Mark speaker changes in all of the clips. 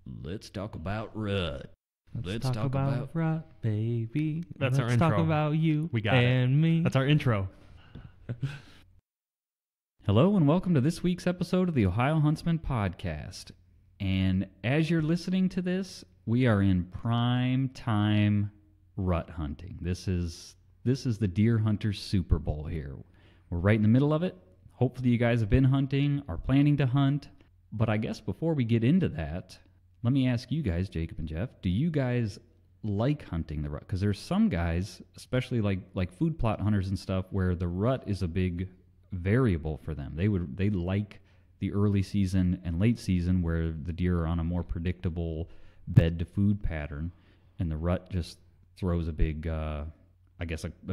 Speaker 1: Let's talk about rut.
Speaker 2: Let's talk about rut, baby.
Speaker 3: That's our
Speaker 2: Let's
Speaker 3: intro.
Speaker 2: talk about you
Speaker 3: We got
Speaker 2: and me.
Speaker 3: That's our intro.
Speaker 1: Hello and welcome to this week's episode of the Ohio Huntsman Podcast. And as you're listening to this, we are in prime time rut hunting. This is the deer hunter's Super Bowl here. We're right in the middle of it. Hopefully you guys have been hunting, are planning to hunt. But I guess before we get into that, let me ask you guys, Jacob and Jeff, do you guys like hunting the rut? Because there's some guys, especially like food plot hunters and stuff, where the rut is a big variable for them. They like the early season and late season where the deer are on a more predictable bed to food pattern, and the rut just throws a big, a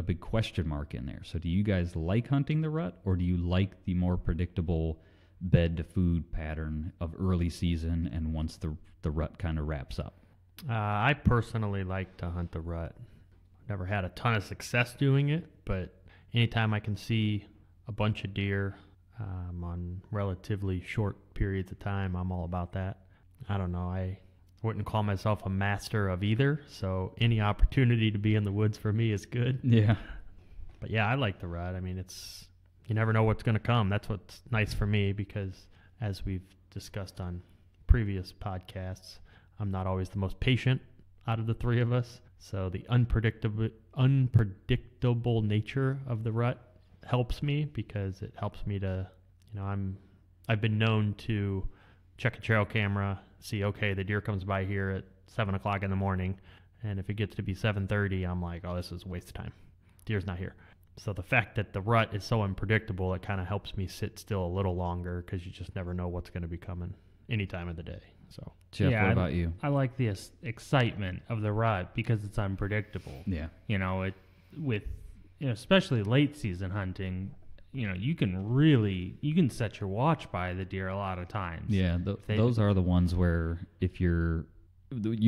Speaker 1: big question mark in there. So do you guys like hunting the rut, or do you like the more predictable bed to food pattern of early season and once the rut kind of wraps up?
Speaker 3: I personally like to hunt the rut. I've never had a ton of success doing it, but anytime I can see a bunch of deer on relatively short periods of time, I'm all about that. I don't know. I wouldn't call myself a master of either, so any opportunity to be in the woods for me is good.
Speaker 1: Yeah.
Speaker 3: But yeah, I like the rut. I mean, you never know what's going to come. That's what's nice for me because, as we've discussed on previous podcasts, I'm not always the most patient out of the three of us. So the unpredictable nature of the rut helps me because it helps me to, I've been known to check a trail camera, see, okay, the deer comes by here at 7 o'clock in the morning, and if it gets to be 7:30, I'm like, oh, this is a waste of time. Deer's not here. So the fact that the rut is so unpredictable, it kind of helps me sit still a little longer because you just never know what's going to be coming any time of the day. So,
Speaker 1: Jeff, what about you?
Speaker 2: I like the excitement of the rut because it's unpredictable.
Speaker 1: Yeah.
Speaker 2: Especially late season hunting, you can set your watch by the deer a lot of times.
Speaker 1: Yeah, those are the ones where you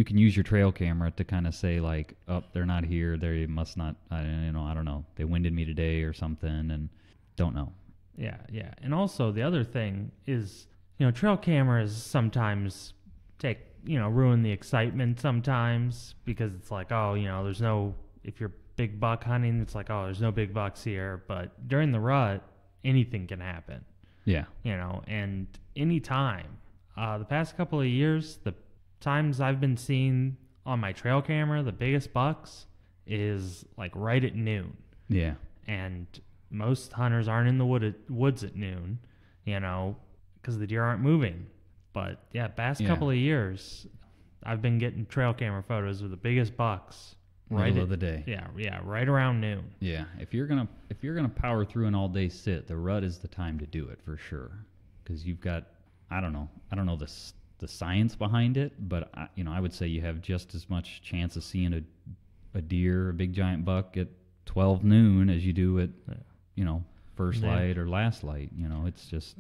Speaker 1: can use your trail camera to kind of say like, oh, they're not here. They must not, I don't know. They winded me today or something and don't know.
Speaker 2: Yeah. And also the other thing is, trail cameras sometimes ruin the excitement sometimes because it's like, oh, if you're big buck hunting, it's like, oh, there's no big bucks here. But during the rut, anything can happen.
Speaker 1: Yeah.
Speaker 2: And any time. The past couple of years, the times I've been seeing on my trail camera, the biggest bucks is like right at noon.
Speaker 1: Yeah.
Speaker 2: And most hunters aren't in the woods at noon, because the deer aren't moving. But yeah, past couple of years, I've been getting trail camera photos of the biggest bucks
Speaker 1: middle of the day.
Speaker 2: Yeah, right around noon.
Speaker 1: Yeah, if you're gonna power through an all day sit, the rut is the time to do it for sure, because you've got I don't know the science behind it, but I would say you have just as much chance of seeing a deer, a big giant buck at 12 noon as you do at first light or last light. It's just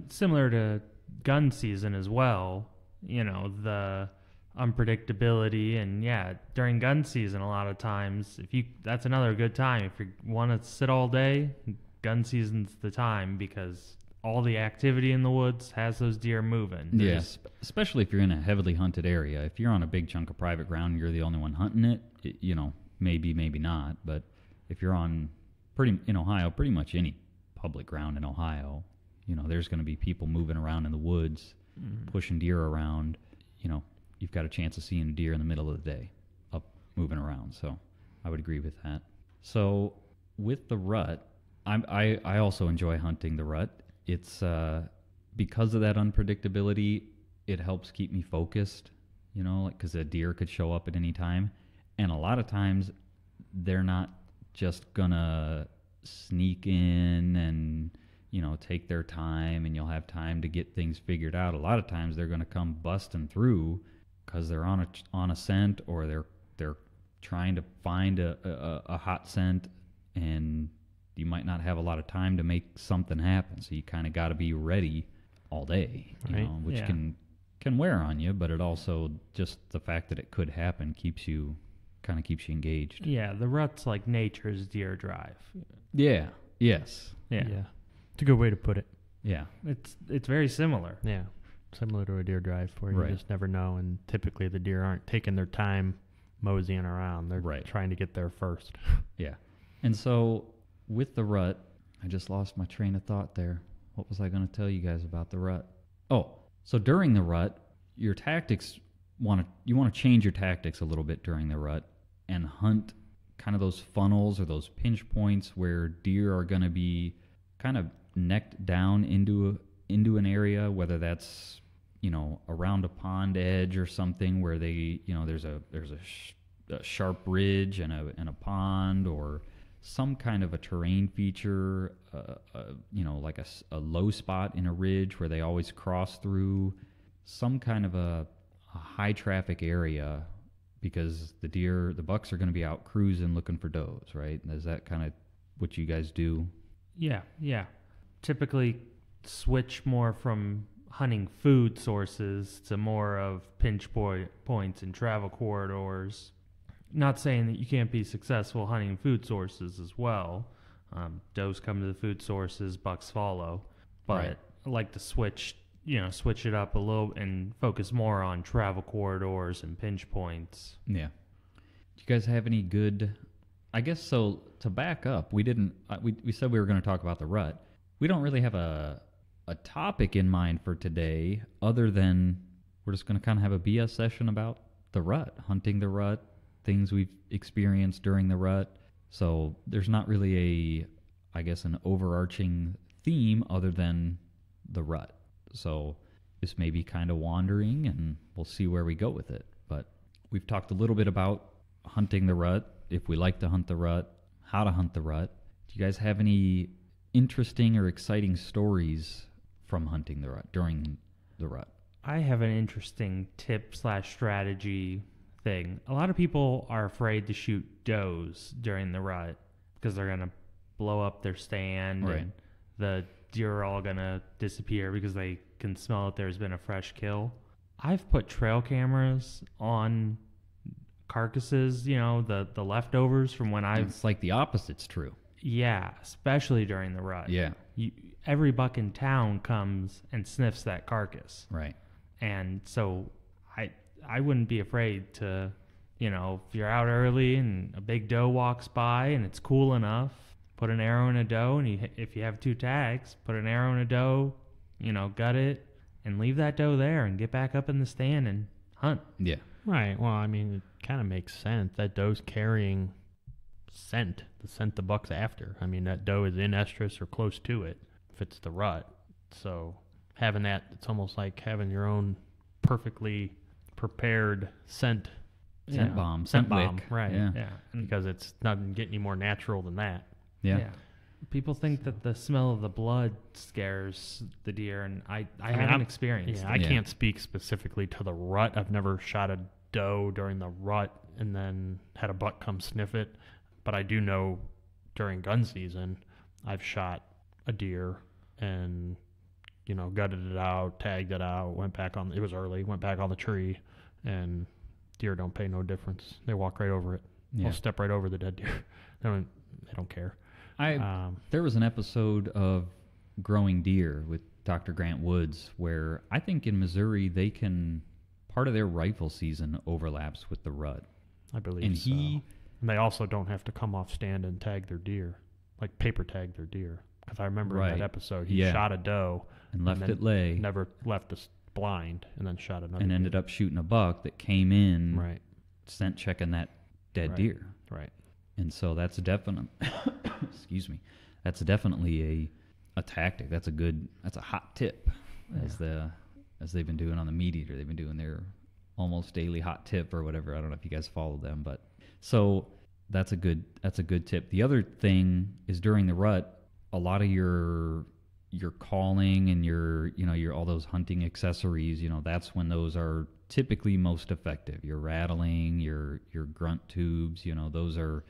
Speaker 2: similar to gun season as well. The unpredictability, and during gun season a lot of times that's another good time. If you want to sit all day, gun season's the time because all the activity in the woods has those deer moving.
Speaker 1: Yes, especially if you're in a heavily hunted area. If you're on a big chunk of private ground and you're the only one hunting it, maybe not. But if you're in Ohio, pretty much any public ground in Ohio, there's going to be people moving around in the woods, pushing deer around. You've got a chance of seeing a deer in the middle of the day up moving around. So I would agree with that. So with the rut, I also enjoy hunting the rut. It's because of that unpredictability, it helps keep me focused, because a deer could show up at any time. And a lot of times they're not just gonna sneak in and, take their time and you'll have time to get things figured out. A lot of times they're gonna come busting through because they're on a scent, or they're trying to find a hot scent, and you might not have a lot of time to make something happen. So you kind of got to be ready all day, which can wear on you, but it also, just the fact that it could happen keeps you engaged.
Speaker 2: Yeah, the rut's like nature's deer drive.
Speaker 1: Yeah. Yes.
Speaker 2: Yeah.
Speaker 3: It's a good way to put it.
Speaker 1: Yeah.
Speaker 2: It's very similar.
Speaker 3: Yeah. similar to a deer drive where you
Speaker 1: Right.
Speaker 3: just never know, and typically the deer aren't taking their time moseying around. They're
Speaker 1: Right.
Speaker 3: trying to get there first.
Speaker 1: Yeah. And so with the rut, I just lost my train of thought there. What was I going to tell you guys about the rut? Oh, so during the rut, your tactics you want to change your tactics a little bit during the rut and hunt kind of those funnels or those pinch points where deer are going to be kind of necked down into an area, whether that's, you know, around a pond edge or something where they, you know, there's a sharp ridge and a pond, or some kind of a terrain feature, you know, like a low spot in a ridge where they always cross through, some kind of a high traffic area, because the bucks are going to be out cruising looking for does, right? Is that kind of what you guys do?
Speaker 2: Yeah. Typically switch more from hunting food sources to more of pinch points and travel corridors. Not saying that you can't be successful hunting food sources as well. Does come to the food sources, bucks follow. But
Speaker 1: Right.
Speaker 2: I like to switch it up a little and focus more on travel corridors and pinch points.
Speaker 1: Yeah. Do you guys have any good? I guess so. To back up, we didn't. We said we were going to talk about the rut. We don't really have a topic in mind for today, other than we're just going to kind of have a BS session about the rut, hunting the rut, things we've experienced during the rut. So there's not really an overarching theme other than the rut. So this may be kind of wandering, and we'll see where we go with it. But we've talked a little bit about hunting the rut, if we like to hunt the rut, how to hunt the rut. Do you guys have any interesting or exciting stories from hunting the rut, during the rut?
Speaker 2: I have an interesting tip/strategy thing. A lot of people are afraid to shoot does during the rut because they're going to blow up their stand,
Speaker 1: Right.
Speaker 2: and the deer are all going to disappear because they can smell that there's been a fresh kill. I've put trail cameras on carcasses, you know, the leftovers from when I've...
Speaker 1: It's like the opposite's true.
Speaker 2: Yeah, especially during the rut.
Speaker 1: Yeah.
Speaker 2: Every buck in town comes and sniffs that carcass.
Speaker 1: Right.
Speaker 2: And so I wouldn't be afraid to, you know, if you're out early and a big doe walks by and it's cool enough, put an arrow in a doe, and if you have 2 tags, put an arrow in a doe, you know, gut it, and leave that doe there and get back up in the stand and hunt.
Speaker 1: Yeah.
Speaker 3: Right. Well, I mean, it kind of makes sense. That doe's carrying scent, the scent the buck's after. I mean, that doe is in estrus or close to it if it's the rut. So having that, it's almost like having your own perfectly prepared scent
Speaker 1: Bomb.
Speaker 3: Scent bomb,
Speaker 1: wick.
Speaker 3: right.
Speaker 1: Yeah.
Speaker 2: Yeah.
Speaker 3: because it's not getting any more natural than that.
Speaker 1: Yeah.
Speaker 2: People think that the smell of the blood scares the deer, and I
Speaker 3: mean,
Speaker 2: haven't experienced
Speaker 3: Yeah,
Speaker 2: it.
Speaker 3: I can't speak specifically to the rut. I've never shot a doe during the rut and then had a buck come sniff it. But I do know during gun season, I've shot a deer and, you know, gutted it out, tagged it out, it was early, went back on the tree, and deer don't pay no difference. They walk right over it.
Speaker 1: Yeah.
Speaker 3: They'll step right over the dead deer. They don't care.
Speaker 1: There was an episode of Growing Deer with Dr. Grant Woods where I think in Missouri part of their rifle season overlaps with the rut.
Speaker 3: I believe
Speaker 1: And
Speaker 3: so. And they also don't have to come off stand and tag their deer, like paper tag their deer. Because I remember in
Speaker 1: Right.
Speaker 3: that episode, he
Speaker 1: Yeah.
Speaker 3: shot a doe
Speaker 1: and left
Speaker 3: then
Speaker 1: it lay
Speaker 3: never left us blind, and then shot another
Speaker 1: and
Speaker 3: deer.
Speaker 1: ended up shooting a buck that came in
Speaker 3: Right,
Speaker 1: scent checking that dead
Speaker 3: Right.
Speaker 1: deer.
Speaker 3: right.
Speaker 1: And so that's definitely that's definitely a tactic. That's a hot tip, as they've been doing on the Meat Eater. They've been doing their almost daily hot tip or whatever. I don't know if you guys follow them, but so that's a good tip. The other thing is during the rut, a lot of your calling and your all those hunting accessories, you know, that's when those are typically most effective. Your rattling, your grunt tubes, you know, those are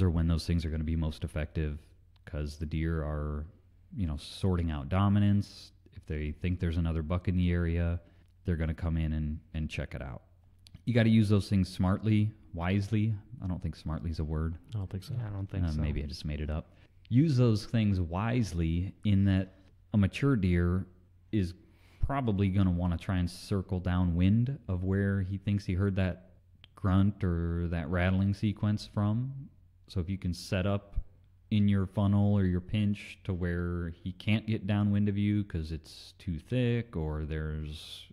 Speaker 1: when those things are going to be most effective, because the deer are, you know, sorting out dominance. If they think there's another buck in the area, they're going to come in and check it out. You got to use those things smartly, wisely. I don't think smartly is a word.
Speaker 3: I don't think so.
Speaker 2: Yeah, I don't think so.
Speaker 1: Maybe I just made it up. Use those things wisely, in that a mature deer is probably going to want to try and circle downwind of where he thinks he heard that grunt or that rattling sequence from. So if you can set up in your funnel or your pinch to where he can't get downwind of you because it's too thick, or there's,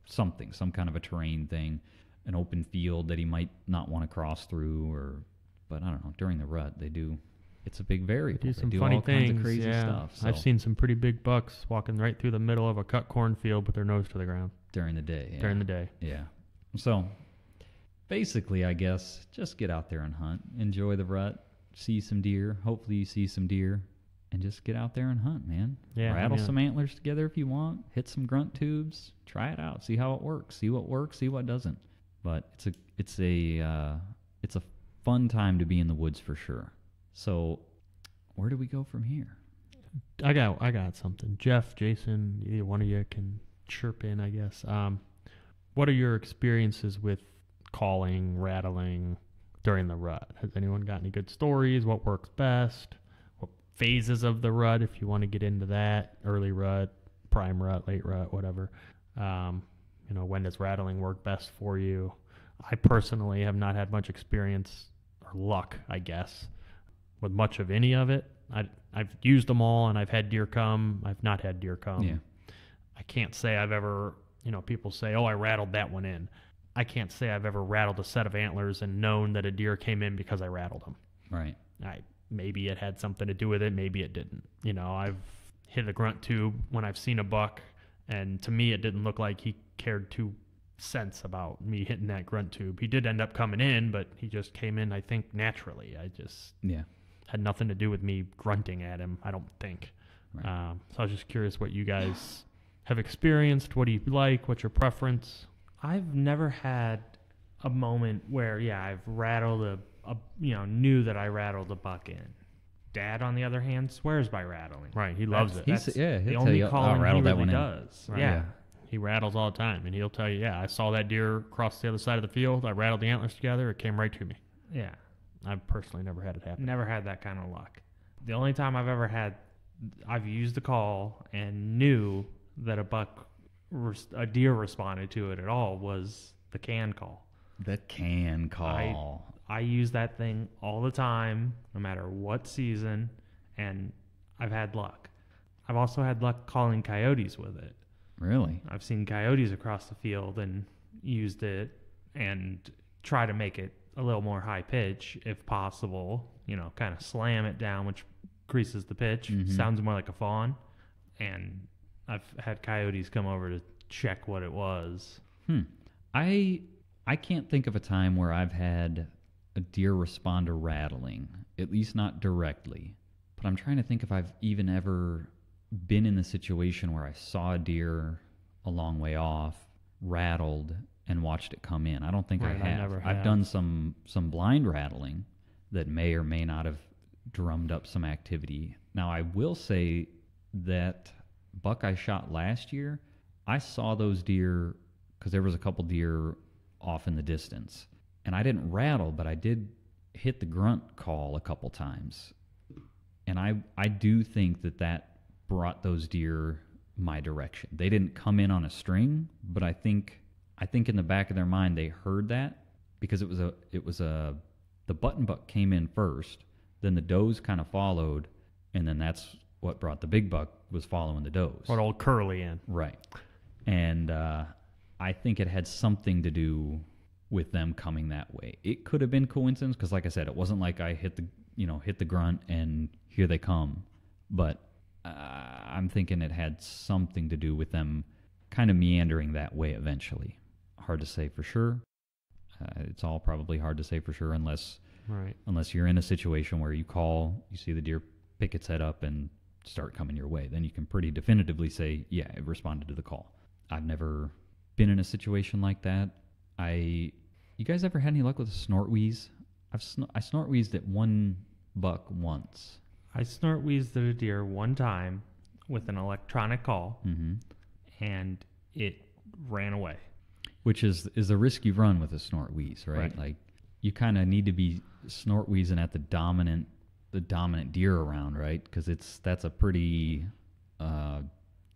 Speaker 1: some kind of a terrain thing, an open field that he might not want to cross through, but I don't know, during the rut it's a big variable.
Speaker 3: They do some
Speaker 1: do
Speaker 3: funny
Speaker 1: all
Speaker 3: things.
Speaker 1: kinds of crazy
Speaker 3: yeah.
Speaker 1: stuff. So
Speaker 3: I've seen some pretty big bucks walking right through the middle of a cut cornfield with their nose to the ground.
Speaker 1: during the day. Yeah.
Speaker 3: During the day.
Speaker 1: Yeah. So basically, I guess, just get out there and hunt. Enjoy the rut. See some deer. Hopefully you see some deer. And just get out there and hunt, man.
Speaker 3: Yeah,
Speaker 1: Rattle some antlers together if you want. Hit some grunt tubes. Try it out. See how it works. See what works. See what doesn't. But it's a fun time to be in the woods for sure. So where do we go from here?
Speaker 3: I got something. Jeff, Jason, either one of you can chirp in, I guess. What are your experiences with calling, rattling during the rut? Has anyone got any good stories? What works best? What phases of the rut, if you want to get into that? Early rut, prime rut, late rut, whatever. When does rattling work best for you? I personally have not had much experience or luck, I guess, with much of any of it. I've used them all, and I've had deer come. I've not had deer come.
Speaker 1: Yeah.
Speaker 3: I can't say I've ever, people say, oh, I rattled that one in. I can't say I've ever rattled a set of antlers and known that a deer came in because I rattled them.
Speaker 1: Right.
Speaker 3: Maybe it had something to do with it. Maybe it didn't. I've hit a grunt tube when I've seen a buck, and to me it didn't look like he cared 2 cents about me hitting that grunt tube. He did end up coming in, but he just came in, I think, naturally. Had nothing to do with me grunting at him, I don't think.
Speaker 1: Right.
Speaker 3: So I was just curious what you guys have experienced. What do you like? What's your preference?
Speaker 2: I've never had a moment where, I've rattled knew that I rattled a buck in. Dad, on the other hand, swears by rattling.
Speaker 3: Right, he loves it.
Speaker 1: That's
Speaker 2: the
Speaker 1: he'll
Speaker 2: only
Speaker 1: tell you,
Speaker 2: calling
Speaker 1: rattle
Speaker 2: he
Speaker 1: that
Speaker 2: really
Speaker 1: one in.
Speaker 2: does.
Speaker 3: Right.
Speaker 2: Yeah.
Speaker 3: He rattles all the time, and he'll tell you, I saw that deer cross the other side of the field. I rattled the antlers together. It came right to me.
Speaker 2: Yeah.
Speaker 3: I've personally never had it happen.
Speaker 2: Never had that kind of luck. The only time I've used the call and knew that a deer responded to it at all was the can call.
Speaker 1: The can call.
Speaker 2: I use that thing all the time, no matter what season, and I've had luck. I've also had luck calling coyotes with it.
Speaker 1: Really?
Speaker 2: I've seen coyotes across the field and used it and try to make it a little more high pitch if possible, kind of slam it down, which increases the pitch.
Speaker 1: Mm-hmm.
Speaker 2: Sounds more like a fawn. And I've had coyotes come over to check what it was.
Speaker 1: I can't think of a time where I've had a deer respond to rattling, at least not directly. But I'm trying to think if I've even ever been in the situation where I saw a deer a long way off, rattled, and watched it come in. I don't think I have. I've done some blind rattling that may or may not have drummed up some activity. Now, I will say that buck I shot last year, I saw those deer because there was a couple deer off in the distance. And I didn't rattle, but I did hit the grunt call a couple times. And I do think that brought those deer my direction. They didn't come in on a string, but I think in the back of their mind they heard that because the button buck came in first, then the does kind of followed, and then that's what brought the big buck was following the does.
Speaker 3: What old Curly in.
Speaker 1: Right. And I think it had something to do with them coming that way. It could have been coincidence because, like I said, it wasn't like I hit the grunt and here they come. But I'm thinking it had something to do with them kind of meandering that way eventually. Hard to say for sure. It's all probably hard to say for sure unless you're in a situation where you call, you see the deer pick its head up and start coming your way. Then you can pretty definitively say, yeah, it responded to the call. I've never been in a situation like that. You guys ever had any luck with a snort wheeze? I snort wheezed at one buck once.
Speaker 2: I snort wheezed at a deer one time with an electronic call, and it ran away.
Speaker 1: Which is a risk you run with a snort wheeze, right? Like you kind of need to be snort wheezing at the dominant deer around, right? Because that's a pretty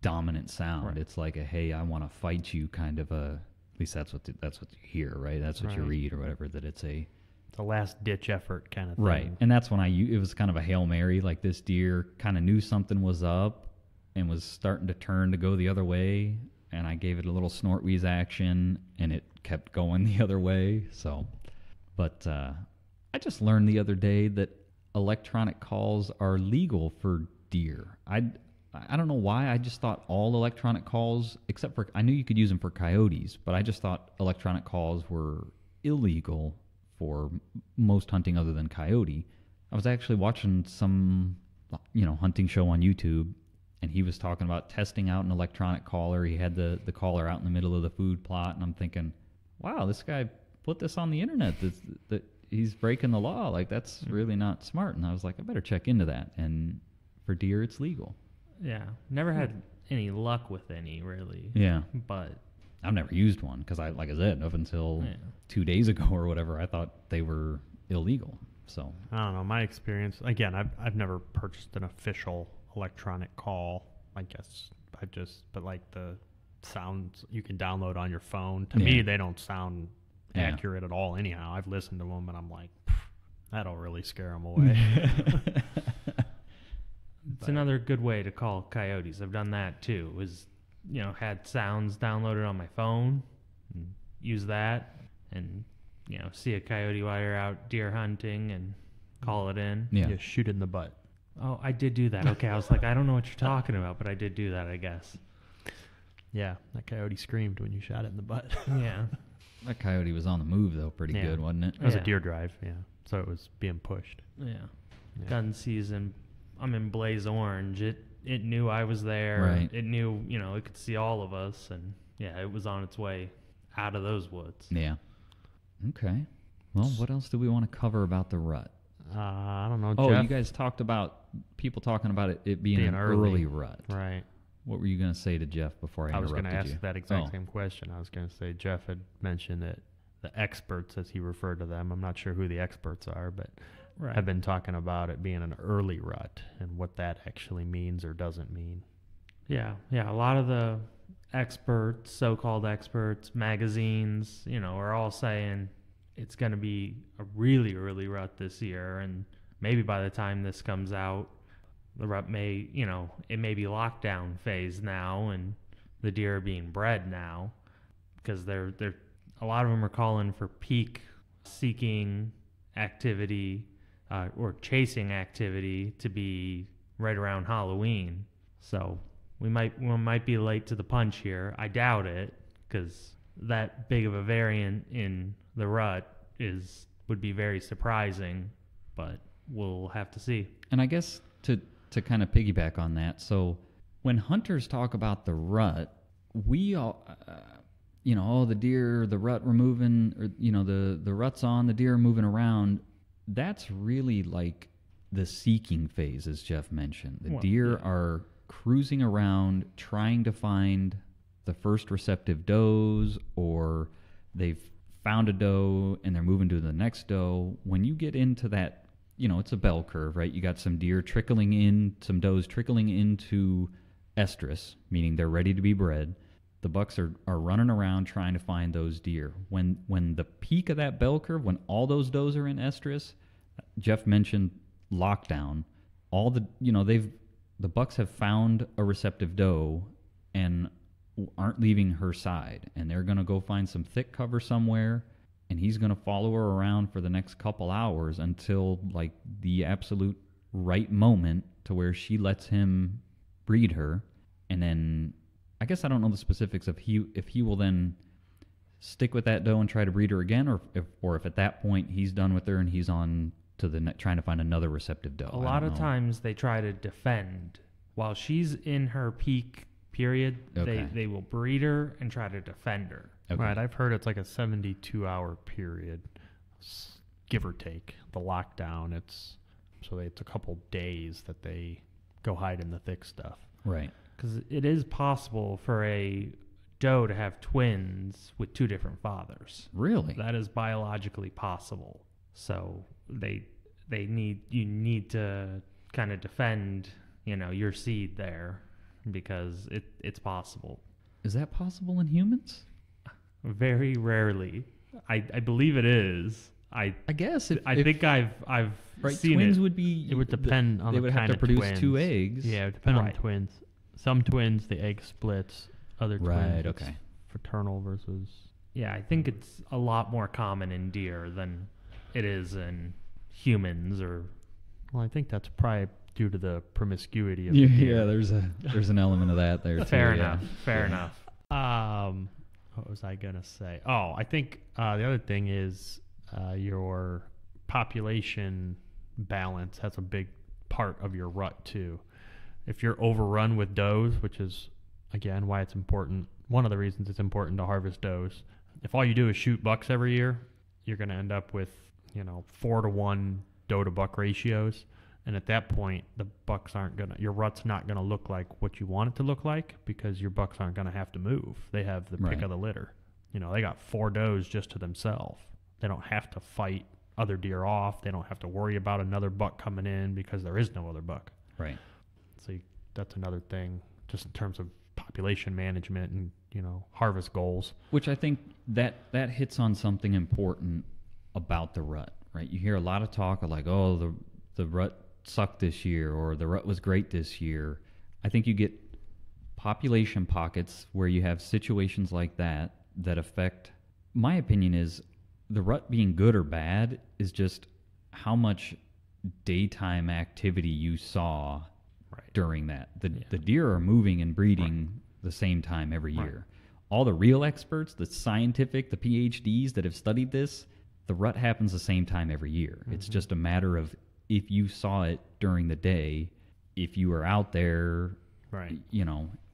Speaker 1: dominant sound.
Speaker 3: Right.
Speaker 1: It's like a, hey, I want to fight you kind of a, at least that's what you hear, right? That's what you
Speaker 3: Right.
Speaker 1: read or whatever, that it's a,
Speaker 3: It's a last ditch effort kind of thing.
Speaker 1: right. And that's when it was kind of a Hail Mary, like this deer kind of knew something was up and was starting to turn to go the other way. And I gave it a little snort wheeze action and it kept going the other way. So, but I just learned the other day that electronic calls are legal for deer. I don't know why. I just thought all electronic calls, except for, I knew you could use them for coyotes, but I just thought electronic calls were illegal for most hunting other than coyote. I was actually watching some, hunting show on YouTube, and he was talking about testing out an electronic caller. He had the caller out in the middle of the food plot, and I'm thinking, wow, this guy put this on the internet. That he's breaking the law. Like, that's really not smart. And I was like, I better check into that. And for deer, it's legal.
Speaker 2: Yeah, never had any luck with any, really.
Speaker 1: Yeah.
Speaker 2: But
Speaker 1: I've never used one because like I said, up until 2 days ago or whatever, I thought they were illegal. So
Speaker 3: I don't know. My experience, again, I've never purchased an official electronic call. I guess but like the sounds you can download on your phone, to me, they don't sound accurate at all anyhow. I've listened to them and I'm like, that'll really scare them away.
Speaker 2: it's another good way to call coyotes. I've done that too. Had sounds downloaded on my phone, and use that, and see a coyote while you're out deer hunting and call it in.
Speaker 1: yeah.
Speaker 3: You shoot it in the butt.
Speaker 2: Oh, I did do that. Okay, I was like, I don't know what you're talking about, but I did do that, I guess.
Speaker 3: Yeah, that coyote screamed when you shot it in the butt.
Speaker 2: Yeah.
Speaker 1: That coyote was on the move though, pretty
Speaker 3: Yeah.
Speaker 1: good, wasn't it?
Speaker 3: It was a
Speaker 2: Yeah.
Speaker 3: deer drive, yeah. So it was being pushed.
Speaker 2: Yeah.
Speaker 3: Yeah.
Speaker 2: Gun season. I'm in blaze orange. It knew I was there.
Speaker 1: Right.
Speaker 2: It knew, it could see all of us, and yeah, it was on its way out of those woods.
Speaker 1: Yeah. Okay. Well, what else do we want to cover about the rut?
Speaker 3: I don't know.
Speaker 1: Oh,
Speaker 3: Jeff?
Speaker 1: you guys talked about people talking about it being an
Speaker 3: early.
Speaker 1: early rut.
Speaker 3: Right.
Speaker 1: What were you going to say to Jeff before I
Speaker 3: I was
Speaker 1: interrupted
Speaker 3: going to
Speaker 1: you?
Speaker 3: ask that exact
Speaker 1: Oh.
Speaker 3: same question. I was going to say Jeff had mentioned that the experts, as he referred to them, I'm not sure who the experts are, but
Speaker 2: Right.
Speaker 3: have been talking about it being an early rut and what that actually means or doesn't mean.
Speaker 2: Yeah. A lot of the experts, so-called experts, magazines, are all saying it's going to be a really early rut this year, and maybe by the time this comes out, the rut may, it may be lockdown phase now, and the deer are being bred now, because they're a lot of them are calling for peak seeking activity or chasing activity to be right around Halloween. So we might be late to the punch here. I doubt it, because that big of a variant in the rut would be very surprising, but we'll have to see.
Speaker 1: And I guess to kind of piggyback on that, so when hunters talk about the rut, we all, the deer, the rut we're moving, or, the rut's on, the deer are moving around, that's really like the seeking phase, as Jeff mentioned. The deer are cruising around trying to find the first receptive does, or they've found a doe and they're moving to the next doe. When you get into that, it's a bell curve, right? You got some deer trickling in, some does trickling into estrus, meaning they're ready to be bred. The bucks are running around trying to find those deer. When the peak of that bell curve, when all those does are in estrus, Jeff mentioned lockdown. All the bucks have found a receptive doe and aren't leaving her side, and they're going to go find some thick cover somewhere, and he's going to follow her around for the next couple hours until like the absolute right moment to where she lets him breed her. And then I guess I don't know the specifics of if he will then stick with that doe and try to breed her again, or if at that point he's done with her and he's on to trying to find another receptive doe.
Speaker 2: A lot of times they try to defend while she's in her peak period.
Speaker 1: Okay.
Speaker 2: They will breed her and try to defend her.
Speaker 1: Okay.
Speaker 3: Right. I've heard it's like a 72-hour period, give or take. The lockdown, it's a couple days that they go hide in the thick stuff.
Speaker 1: Right.
Speaker 2: Because it is possible for a doe to have twins with two different fathers.
Speaker 1: Really?
Speaker 2: That is biologically possible. So you need to kind of defend, your seed there. because it's possible.
Speaker 1: Is that possible in humans?
Speaker 2: Very rarely. I believe it is. I
Speaker 1: guess.
Speaker 2: I think I've
Speaker 1: right,
Speaker 2: seen
Speaker 1: twins
Speaker 2: it.
Speaker 1: would be.
Speaker 3: It would depend on
Speaker 1: they
Speaker 3: the
Speaker 1: would
Speaker 3: kind
Speaker 1: have to
Speaker 3: of
Speaker 1: produce
Speaker 3: twins.
Speaker 1: 2 eggs.
Speaker 3: Yeah, it would depend on
Speaker 2: Right.
Speaker 3: the twins. Some twins, the egg splits. Other twins,
Speaker 1: Right.
Speaker 3: it's
Speaker 1: Okay.
Speaker 3: fraternal versus.
Speaker 2: Yeah, I think it's a lot more common in deer than it is in humans or.
Speaker 3: Well, I think that's probably due to the promiscuity of
Speaker 1: Yeah,
Speaker 3: the deer.
Speaker 1: there's an element of that there.
Speaker 2: Fair
Speaker 1: too,
Speaker 2: enough.
Speaker 1: yeah.
Speaker 2: Fair
Speaker 1: Yeah.
Speaker 2: enough.
Speaker 3: What was I gonna say? Oh, I think the other thing is your population balance has a big part of your rut too. If you're overrun with does, which is again why it's important, one of the reasons it's important to harvest does. If all you do is shoot bucks every year, you're going to end up with 4-to-1 doe to buck ratios, and at that point the bucks your rut's not going to look like what you want it to look like because your bucks aren't going to have to move. They have the pick
Speaker 1: Right.
Speaker 3: of the litter. They got 4 does just to themselves. They don't have to fight other deer off. They don't have to worry about another buck coming in because there is no other buck.
Speaker 1: Right.
Speaker 3: So that's another thing, just in terms of population management and harvest goals.
Speaker 1: Which I think that hits on something important about the rut, right? You hear a lot of talk of like, oh, the rut sucked this year, or the rut was great this year. I think you get population pockets where you have situations like that affect. My opinion is the rut being good or bad is just how much daytime activity you saw during that. The deer are moving and breeding the same time every year. All the real experts, the scientific, the PhDs that have studied this, the rut happens the same time every year. Mm-hmm. It's just a matter of if you saw it during the day, if you were out there,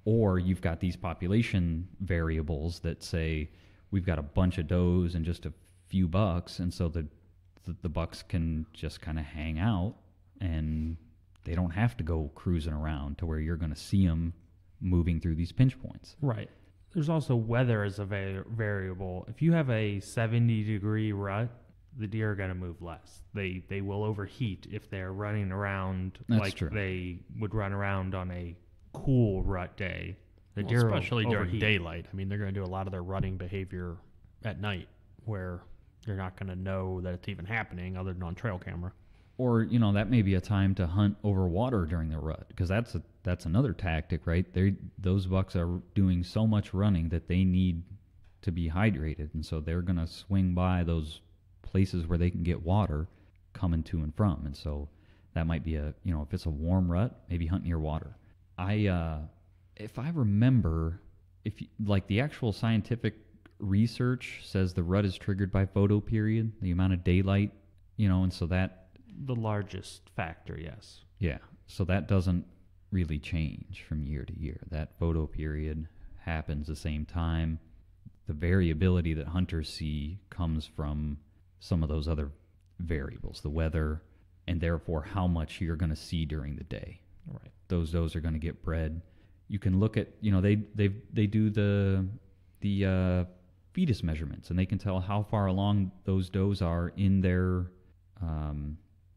Speaker 1: or you've got these population variables that say we've got a bunch of does and just a few bucks, and so the bucks can just kind of hang out and they don't have to go cruising around to where you're going to see them moving through these pinch points.
Speaker 2: Right. There's also weather as a variable. If you have a 70-degree rut, the deer are going to move less. They will overheat if they're running around.
Speaker 1: That's
Speaker 2: like
Speaker 1: true.
Speaker 2: They would run around on a cool rut day. The deer will
Speaker 3: especially during
Speaker 2: overheat.
Speaker 3: daylight. I mean, they're going to do a lot of their rutting behavior at night where you're not going to know that it's even happening other than on trail camera.
Speaker 1: Or, that may be a time to hunt over water during the rut, because that's another tactic, right? Those bucks are doing so much running that they need to be hydrated, and so they're going to swing by those places where they can get water coming to and from. And so that might be if it's a warm rut, maybe hunt near water. If I remember, like the actual scientific research says the rut is triggered by photoperiod, the amount of daylight, and so that
Speaker 2: The largest factor, yes.
Speaker 1: Yeah, so that doesn't really change from year to year. That photo period happens the same time. The variability that hunters see comes from some of those other variables, the weather, and therefore how much you're going to see during the day.
Speaker 2: Right.
Speaker 1: Those does are going to get bred. You can look at, they do the fetus measurements, and they can tell how far along those does are in their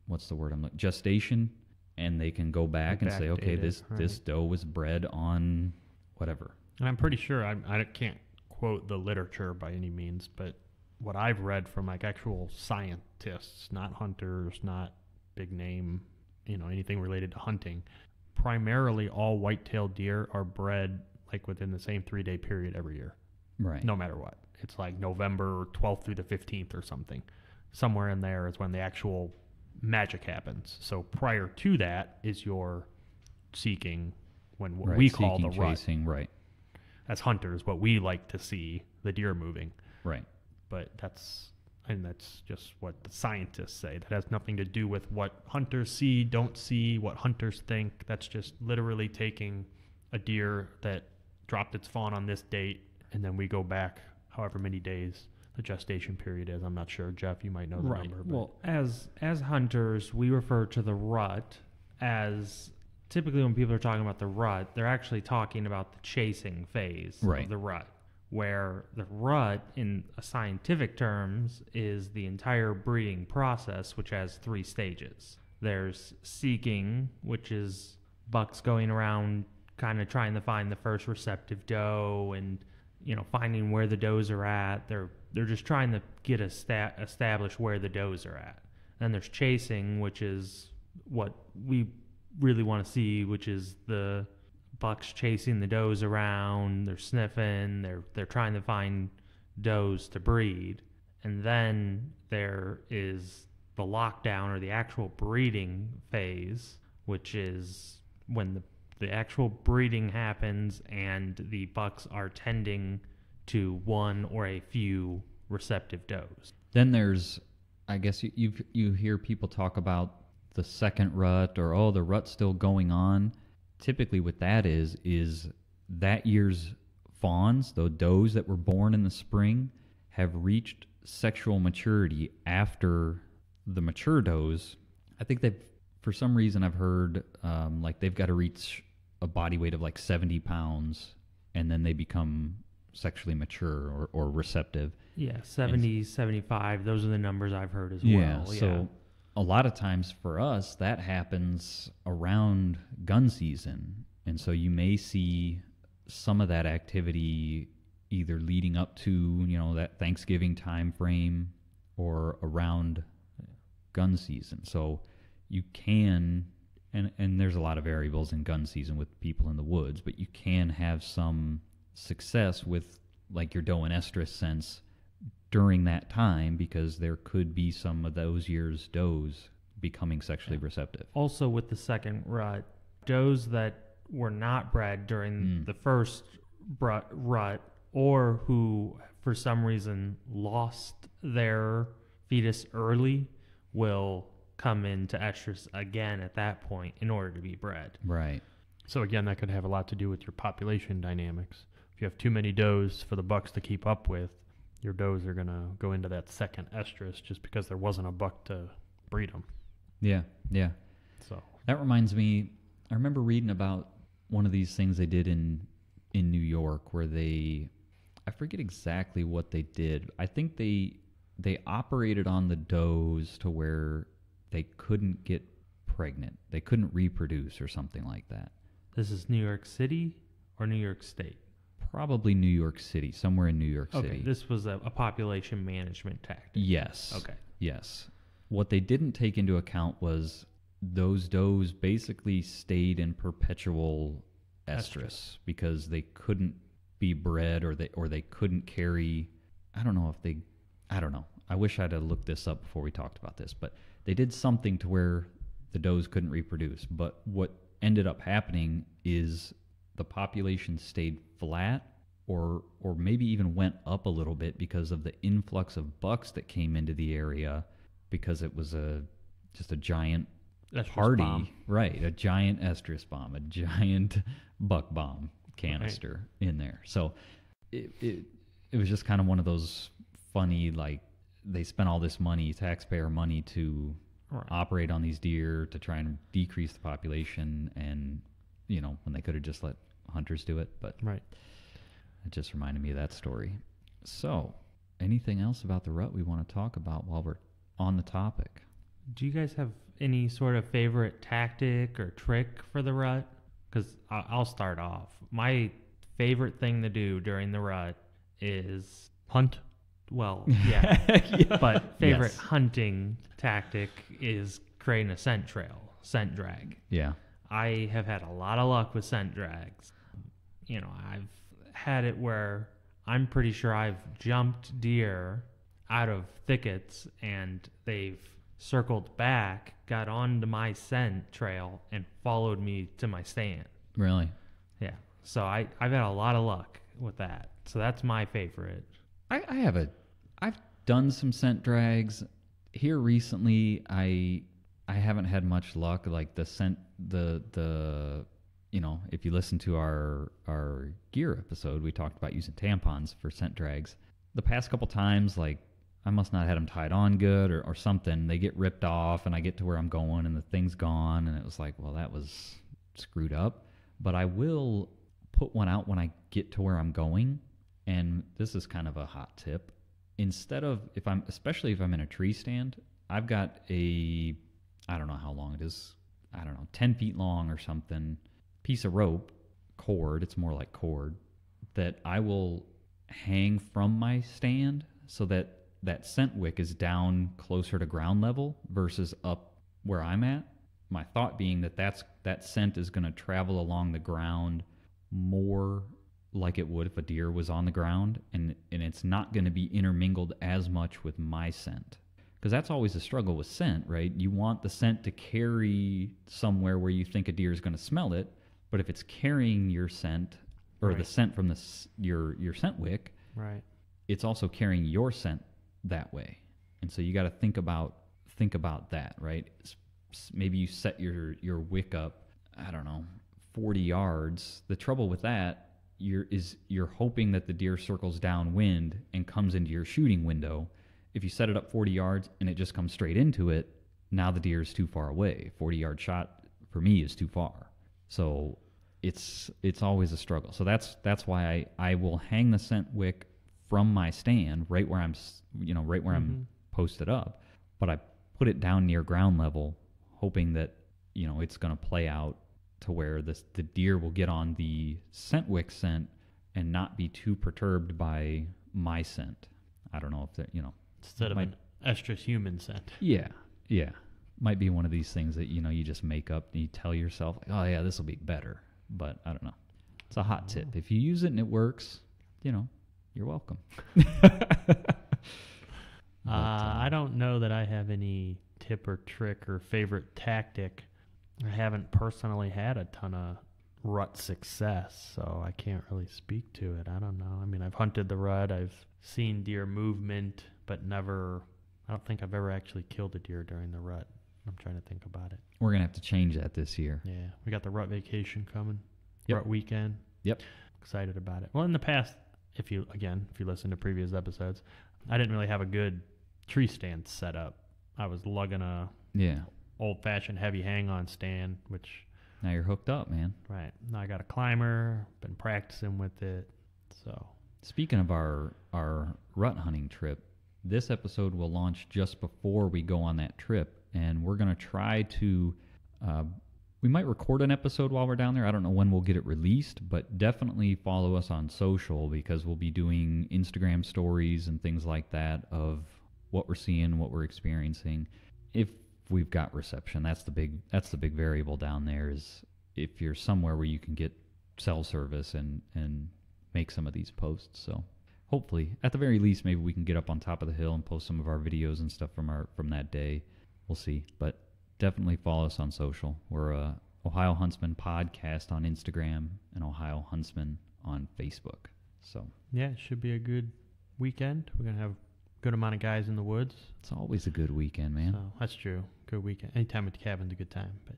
Speaker 1: what's the word I'm looking, gestation, and they can go back and say, okay, this doe was bred on whatever.
Speaker 3: And I'm pretty sure, I can't quote the literature by any means, but what I've read from like actual scientists, not hunters, not big name, anything related to hunting, primarily all white-tailed deer are bred like within the same 3-day period every year.
Speaker 1: Right.
Speaker 3: No matter what. It's like November 12th through the 15th or something. Somewhere in there is when the actual magic happens. So prior to that is your seeking, when what we call the rut.
Speaker 1: Chasing, right.
Speaker 3: As hunters, what we like to see, the deer moving.
Speaker 1: Right.
Speaker 3: But that's just what the scientists say. That has nothing to do with what hunters see, don't see, what hunters think. That's just literally taking a deer that dropped its fawn on this date, and then we go back however many days the gestation period is. I'm not sure. Jeff, you might know the number. But.
Speaker 2: Well, as hunters, we refer to the rut as, typically when people are talking about the rut, they're actually talking about the chasing phase of the rut, where the rut, in scientific terms, is the entire breeding process, which has 3 stages. There's seeking, which is bucks going around kind of trying to find the first receptive doe and, finding where the does are at. They're just trying to get establish where the does are at. Then there's chasing, which is what we really want to see, which is the bucks chasing the does around. They're sniffing. They're trying to find does to breed. And then there is the lockdown or the actual breeding phase, which is when the actual breeding happens and the bucks are tending to one or a few receptive does.
Speaker 1: Then there's, I guess you hear people talk about the second rut or, the rut's still going on. Typically what that is that year's fawns, the does that were born in the spring, have reached sexual maturity after the mature does. I think for some reason I've heard like they've got to reach a body weight of like 70 pounds and then they become sexually mature or receptive.
Speaker 2: Yeah, 70, 75, those are the numbers I've heard as
Speaker 1: well.
Speaker 2: Yeah,
Speaker 1: so a lot of times for us that happens around gun season. And so you may see some of that activity either leading up to, that Thanksgiving time frame or around gun season. So you can, and there's a lot of variables in gun season with people in the woods, but you can have some success with like your doe and estrus sense during that time because there could be some of those years' does becoming sexually receptive.
Speaker 2: Also with the second rut, does that were not bred during the first rut or who for some reason lost their fetus early will come into estrus again at that point in order to be bred.
Speaker 1: Right.
Speaker 3: So again, that could have a lot to do with your population dynamics. If you have too many does for the bucks to keep up with, your does are going to go into that second estrus just because there wasn't a buck to breed them.
Speaker 1: Yeah.
Speaker 3: So
Speaker 1: that reminds me, I remember reading about one of these things they did in New York where I forget exactly what they did. I think they operated on the does to where they couldn't get pregnant. They couldn't reproduce or something like that.
Speaker 2: This is New York City or New York State?
Speaker 1: Probably New York City, somewhere in New York City.
Speaker 2: Okay, this was a population management tactic.
Speaker 1: Yes.
Speaker 2: Okay.
Speaker 1: Yes. What they didn't take into account was those does basically stayed in perpetual estrus because they couldn't be bred or they couldn't carry. I don't know. I wish I'd have looked this up before we talked about this, but they did something to where the does couldn't reproduce. But what ended up happening is the population stayed flat or maybe even went up a little bit because of the influx of bucks that came into the area because it was just a giant
Speaker 2: estrus
Speaker 1: party.
Speaker 2: bomb.
Speaker 1: Right, a giant estrus bomb, a giant buck bomb canister in there. So it was just kind of one of those funny, like, they spent all this money, taxpayer money, to operate on these deer to try and decrease the population, and when they could have just let hunters do it. But it just reminded me of that story. So anything else about the rut we want to talk about while we're on the topic?
Speaker 2: Do you guys have any sort of favorite tactic or trick for the rut? Because I'll start off. My favorite thing to do during the rut is
Speaker 3: hunt.
Speaker 2: Well, yeah. But favorite
Speaker 1: Yes.
Speaker 2: hunting tactic is creating a scent trail, scent drag.
Speaker 1: Yeah.
Speaker 2: I have had a lot of luck with scent drags. I've had it where I'm pretty sure I've jumped deer out of thickets and they've circled back, got onto my scent trail, and followed me to my stand.
Speaker 1: Really?
Speaker 2: Yeah. So I've had a lot of luck with that. So that's my favorite.
Speaker 1: I've done some scent drags here recently. I haven't had much luck. Like the scent, if you listen to our gear episode, we talked about using tampons for scent drags. The past couple times, like, I must not have had them tied on good or something. They get ripped off and I get to where I'm going and the thing's gone, and it was like, well, that was screwed up. But I will put one out when I get to where I'm going. And this is kind of a hot tip. Instead of, especially if I'm in a tree stand, I've got I don't know how long it is, 10 feet long or something, piece of rope cord, it's more like cord, that I will hang from my stand so that that scent wick is down closer to ground level versus up where I'm at. My thought being that scent is going to travel along the ground more like it would if a deer was on the ground, and it's not going to be intermingled as much with my scent. Because that's always a struggle with scent, right? You want the scent to carry somewhere where you think a deer is going to smell it, but if it's carrying your scent or the scent from your scent wick,
Speaker 3: right,
Speaker 1: it's also carrying your scent that way. And so you got to think about that, right? Maybe you set your wick up, I don't know, 40 yards. The trouble with that you're hoping that the deer circles downwind and comes into your shooting window. If you set it up 40 yards and it just comes straight into it, now the deer is too far away. 40-yard shot for me is too far. So it's always a struggle. So that's why I will hang the scent wick from my stand right where I'm I'm posted up, but I put it down near ground level, hoping that it's going to play out to where the deer will get on the scent wick scent and not be too perturbed by my scent. I don't know if that
Speaker 3: instead of an estrus human scent.
Speaker 1: Yeah. Might be one of these things that you just make up and you tell yourself, oh yeah, this will be better. But I don't know. It's a hot tip. If you use it and it works, you're welcome.
Speaker 3: I don't know that I have any tip or trick or favorite tactic. I haven't personally had a ton of rut success, so I can't really speak to it. I don't know. I mean, I've hunted the rut. I've seen deer movement, but I don't think I've ever actually killed a deer during the rut. I'm trying to think about it.
Speaker 1: We're going to have to change that this year.
Speaker 3: Yeah. We got the rut vacation coming.
Speaker 1: Yep.
Speaker 3: Rut weekend.
Speaker 1: Yep.
Speaker 3: Excited about it. Well, in the past, if you listen to previous episodes, I didn't really have a good tree stand set up. I was lugging a old-fashioned heavy hang-on stand, which...
Speaker 1: Now you're hooked up, man.
Speaker 3: Right. Now I got a climber, been practicing with it, so...
Speaker 1: Speaking of our rut hunting trip, this episode will launch just before we go on that trip, and we're going to try to... we might record an episode while we're down there. I don't know when we'll get it released, but definitely follow us on social because we'll be doing Instagram stories and things like that of what we're seeing, what we're experiencing. If we've got reception, that's the big variable down there, is if you're somewhere where you can get cell service and make some of these posts. So hopefully, at the very least, maybe we can get up on top of the hill and post some of our videos and stuff from that day. We'll see, but definitely follow us on social. We're Ohio Huntsman Podcast on Instagram and Ohio Huntsman on Facebook. So
Speaker 3: yeah, it should be a good weekend. We're gonna have good amount of guys in the woods.
Speaker 1: It's always a good weekend, man.
Speaker 3: So that's true. Good weekend. Anytime at the cabin's a good time, but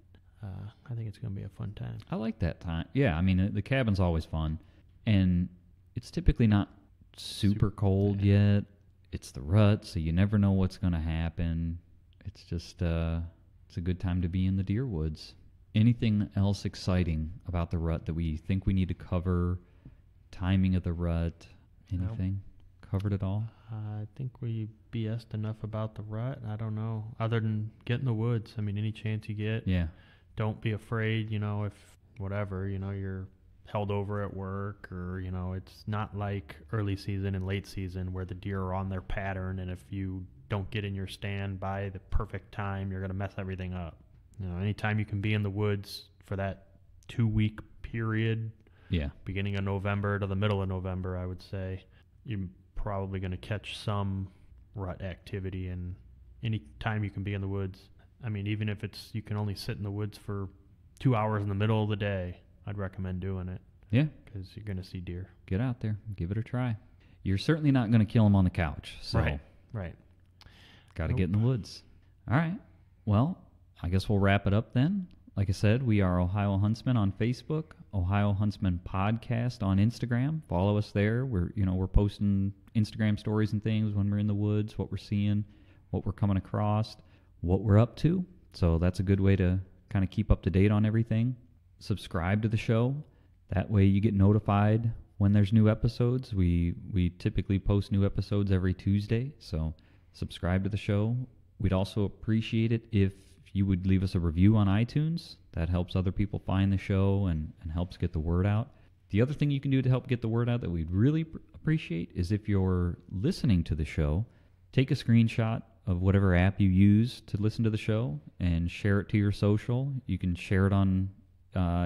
Speaker 3: I think it's going to be a fun time.
Speaker 1: I like that time. Yeah, I mean, the cabin's always fun. And it's typically not super cold yet. It's the rut, so you never know what's going to happen. It's just, it's a good time to be in the deer woods. Anything else exciting about the rut that we think we need to cover? Timing of the rut? Anything? Covered it all?
Speaker 3: I think we BS'd enough about the rut. I don't know. Other than get in the woods. I mean, any chance you get.
Speaker 1: Yeah.
Speaker 3: Don't be afraid, if whatever, you're held over at work or, it's not like early season and late season where the deer are on their pattern. And if you don't get in your stand by the perfect time, you're going to mess everything up. Anytime you can be in the woods for that 2-week period.
Speaker 1: Yeah. Beginning
Speaker 3: of November to the middle of November, I would say you're probably going to catch some rut activity, and any time you can be in the woods. I mean, even if you can only sit in the woods for 2 hours in the middle of the day, I'd recommend doing it.
Speaker 1: Yeah.
Speaker 3: Because you're going to see deer.
Speaker 1: Get out there. Give it a try. You're certainly not going to kill them on the couch. So
Speaker 3: Right.
Speaker 1: Got to get in the woods. All right. Well, I guess we'll wrap it up then. Like I said, we are Ohio Huntsman on Facebook, Ohio Huntsman Podcast on Instagram. Follow us there. We're posting Instagram stories and things when we're in the woods, what we're seeing, what we're coming across, what we're up to. So that's a good way to kind of keep up to date on everything. Subscribe to the show. That way you get notified when there's new episodes. We typically post new episodes every Tuesday, so subscribe to the show. We'd also appreciate it if you would leave us a review on iTunes. That helps other people find the show and helps get the word out. The other thing you can do to help get the word out that we'd really appreciate is if you're listening to the show, take a screenshot of whatever app you use to listen to the show and share it to your social. You can share it on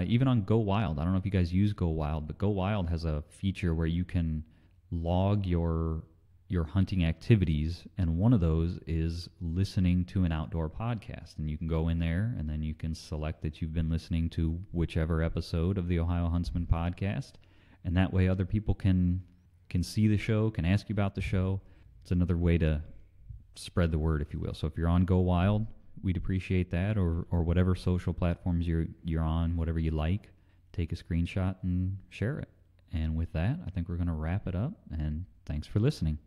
Speaker 1: even on Go Wild. I don't know if you guys use Go Wild, but Go Wild has a feature where you can log your hunting activities, and one of those is listening to an outdoor podcast. And you can go in there, and then you can select that you've been listening to whichever episode of the Ohio Huntsman Podcast, and that way other people can see the show, can ask you about the show. It's another way to spread the word, if you will. So if you're on Go Wild, we'd appreciate that, or whatever social platforms you're on, whatever you like, take a screenshot and share it. And with that, I think we're going to wrap it up, and thanks for listening.